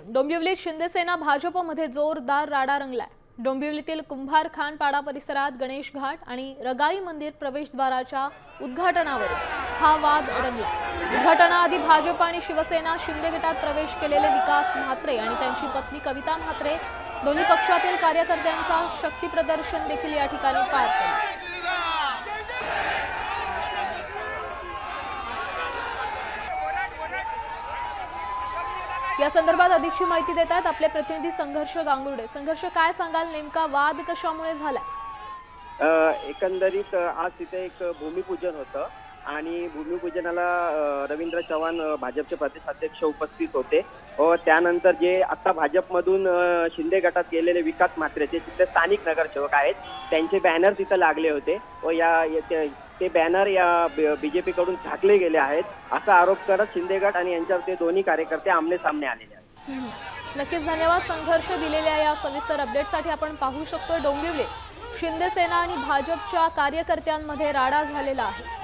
डोंबिवलीत शिंदेसेना भाजपमध्ये जोरदार राडा रंगलाय। डोंबिवलीतील कुंभार खान पाडा परिसरात गणेश घाट आणि रगाई मंदिर प्रवेशद्वाराच्या उद्घाटनावर हा वाद रंगला। उद्घाटनाआधी भाजप आणि शिवसेना शिंदे गटात प्रवेश केलेले विकास म्हात्रे आणि त्यांची पत्नी कविता म्हात्रे दोन्ही पक्षातील कार्यकर्त्यांचा शक्ती प्रदर्शन देखील या ठिकाणी पार पडले। या संदर्भात अधिकची माहिती देतात आपले प्रतिनिधी संघर्ष गांगुर्डे। संघर्ष, काय सांगाल, नेमका वाद कशामुळे झाला? एकंदरीत आज तिथे एक भूमिपूजन होतं आणि भूमिपूजनाला रवींद्र चव्हाण भाजपचे प्रदेशाध्यक्ष उपस्थित होते व त्यानंतर जे आता भाजपमधून शिंदे गटात गेलेले विकास म्हात्रे तिथे स्थानिक नगरसेवक आहेत त्यांचे बॅनर तिथे लागले होते व ते बॅनर या बीजेपी कडून झाकले गेले आहेत असा आरोप करत शिंदे गट आणि यांच्यावर ते दोन्ही कार्यकर्ते आमने सामने आलेले आहेत। नक्कीच धन्यवाद संघर्ष, दिलेल्या या सविस्तर अपडेटसाठी। आपण पाहू शकतो डोंबिवलीत शिंदेसेना आणि भाजपच्या कार्यकर्त्यांमध्ये राडा झालेला आहे।